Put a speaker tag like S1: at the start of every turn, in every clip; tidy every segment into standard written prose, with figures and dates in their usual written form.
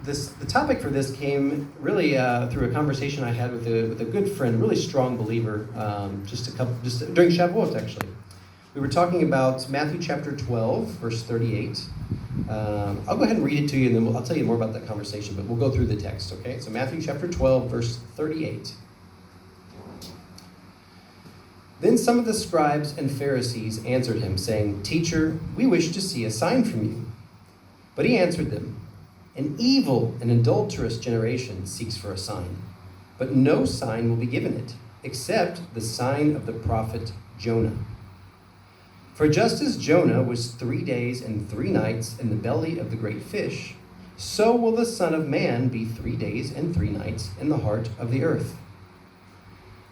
S1: the topic for this came really through a conversation I had with a good friend, really strong believer, just during Shavuot actually. We were talking about Matthew chapter 12, verse 38. I'll go ahead and read it to you, and then I'll tell you more about that conversation, but we'll go through the text, okay? So Matthew chapter 12, verse 38. Then some of the scribes and Pharisees answered him, saying, "Teacher, we wish to see a sign from you." But he answered them, "An evil and adulterous generation seeks for a sign, but no sign will be given it, except the sign of the prophet Jonah. For just as Jonah was 3 days and 3 nights in the belly of the great fish, so will the Son of Man be 3 days and 3 nights in the heart of the earth.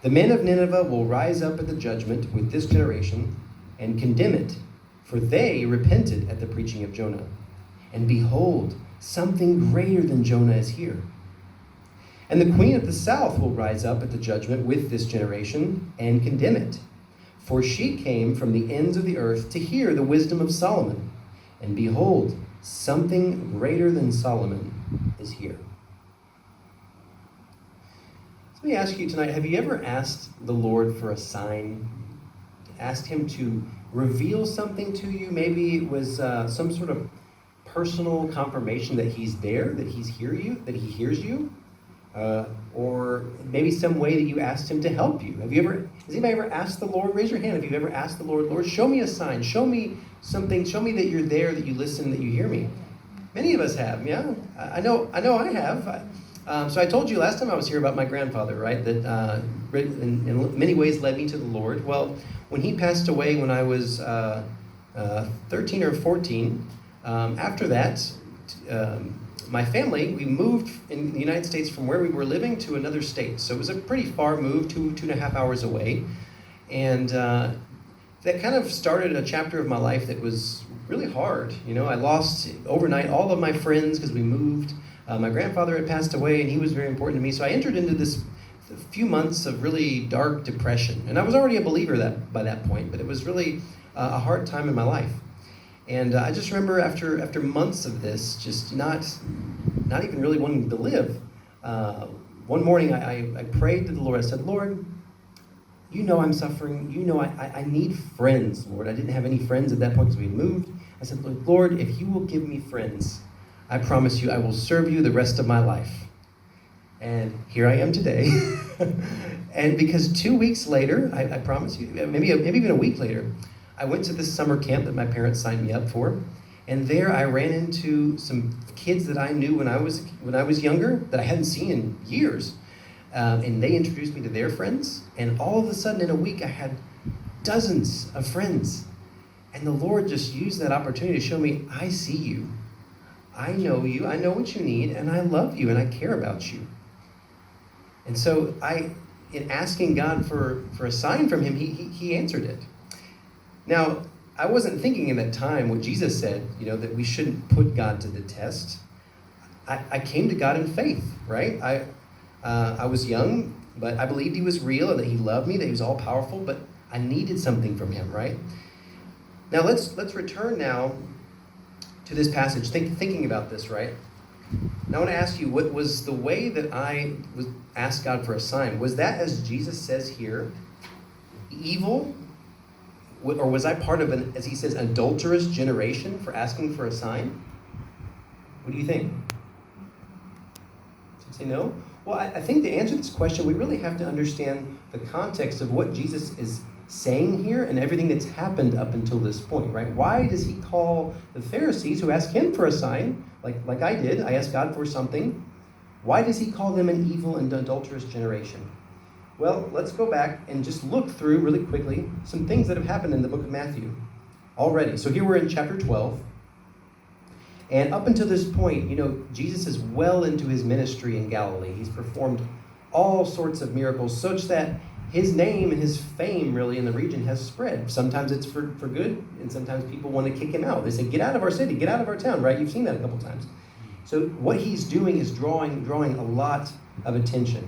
S1: The men of Nineveh will rise up at the judgment with this generation and condemn it, for they repented at the preaching of Jonah. And behold, something greater than Jonah is here. And the queen of the south will rise up at the judgment with this generation and condemn it, for she came from the ends of the earth to hear the wisdom of Solomon. And behold, something greater than Solomon is here." So let me ask you tonight, have you ever asked the Lord for a sign? Asked him to reveal something to you? Maybe it was some sort of personal confirmation that he's there, that he hears you, or maybe some way that you asked him to help you. Has anybody ever asked the Lord? Raise your hand if you've ever asked the Lord, "Lord, show me a sign, show me something, show me that you're there, that you listen, that you hear me." Many of us have, yeah. I know I have. So I told you last time I was here about my grandfather, right, that in many ways led me to the Lord. Well, when he passed away when I was 13 or 14, after that, my family, we moved in the United States from where we were living to another state. So it was a pretty far move, 2.5 hours away. And that kind of started a chapter of my life that was really hard. You know, I lost overnight all of my friends because we moved. My grandfather had passed away, and he was very important to me. So I entered into this few months of really dark depression. And I was already a believer by that point, but it was really a hard time in my life. And I just remember after months of this, just not even really wanting to live, one morning I prayed to the Lord. I said, "Lord, you know I'm suffering. You know I need friends, Lord." I didn't have any friends at that point because we had moved. I said, "Lord, if you will give me friends, I promise you I will serve you the rest of my life." And here I am today. And because 2 weeks later, I promise you, maybe even a week later, I went to this summer camp that my parents signed me up for, and there I ran into some kids that I knew when I was younger that I hadn't seen in years, and they introduced me to their friends, and all of a sudden in a week I had dozens of friends, and the Lord just used that opportunity to show me, I see you, I know you, I know what you need, and I love you, and I care about you. And so in asking God for a sign from him, he answered it. Now, I wasn't thinking in that time what Jesus said, that we shouldn't put God to the test. I came to God in faith, right? I was young, but I believed he was real and that he loved me, that he was all powerful, but I needed something from him, right? Now, let's return now to this passage, thinking about this, right? Now I want to ask you, what was the way that I asked God for a sign? Was that, as Jesus says here, evil? Or was I part of as he says, adulterous generation for asking for a sign? What do you think? Did you say no? Well, I think to answer this question, we really have to understand the context of what Jesus is saying here and everything that's happened up until this point, right? Why does he call the Pharisees who asked him for a sign, like I did, I asked God for something, why does he call them an evil and adulterous generation? Well, let's go back and just look through really quickly some things that have happened in the book of Matthew already. So here we're in chapter 12. And up until this point, Jesus is well into his ministry in Galilee. He's performed all sorts of miracles such that his name and his fame really in the region has spread. Sometimes it's for good, and sometimes people want to kick him out. They say, "Get out of our city, get out of our town," right? You've seen that a couple times. So what he's doing is drawing a lot of attention.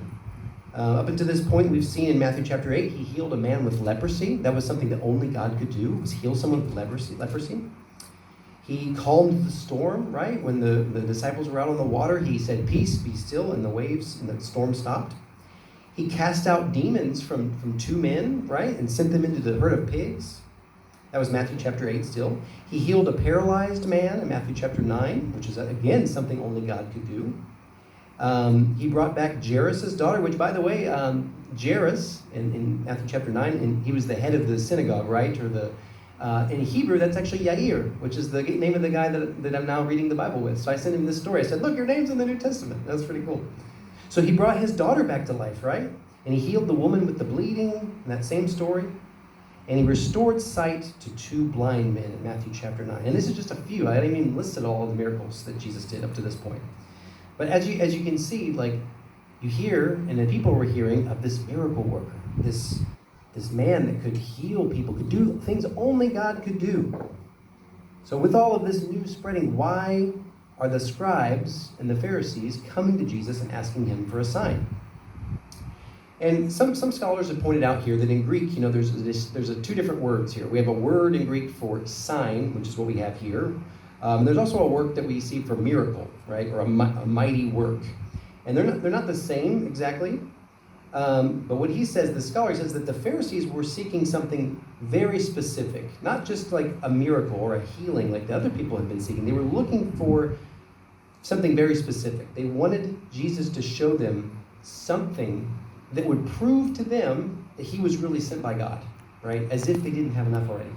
S1: Up until this point, we've seen in Matthew chapter 8, he healed a man with leprosy. That was something that only God could do, was heal someone with leprosy. He calmed the storm, right? When the disciples were out on the water, he said, "Peace, be still," and the waves and the storm stopped. He cast out demons from two men, right? And sent them into the herd of pigs. That was Matthew chapter 8 still. He healed a paralyzed man in Matthew chapter 9, which is, again, something only God could do. He brought back Jairus' daughter, which, by the way, Jairus, in Matthew chapter 9, and he was the head of the synagogue, right? Or in Hebrew, that's actually Yair, which is the name of the guy that I'm now reading the Bible with. So I sent him this story. I said, "Look, your name's in the New Testament." That's pretty cool. So he brought his daughter back to life, right? And he healed the woman with the bleeding in that same story. And he restored sight to two blind men in Matthew chapter 9. And this is just a few. I haven't even listed all of the miracles that Jesus did up to this point. But as you can see, like, you hear, and the people were hearing of this miracle worker, this man that could heal people, could do things only God could do. So with all of this news spreading, why are the scribes and the Pharisees coming to Jesus and asking him for a sign? And some scholars have pointed out here that in Greek, there's two different words here. We have a word in Greek for sign, which is what we have here. There's also a word that we see for miracle, right, or a mighty work. And they're not the same exactly. But what he says, the scholar says that the Pharisees were seeking something very specific, not just like a miracle or a healing like the other people had been seeking. They were looking for something very specific. They wanted Jesus to show them something that would prove to them that he was really sent by God, right? As if they didn't have enough already.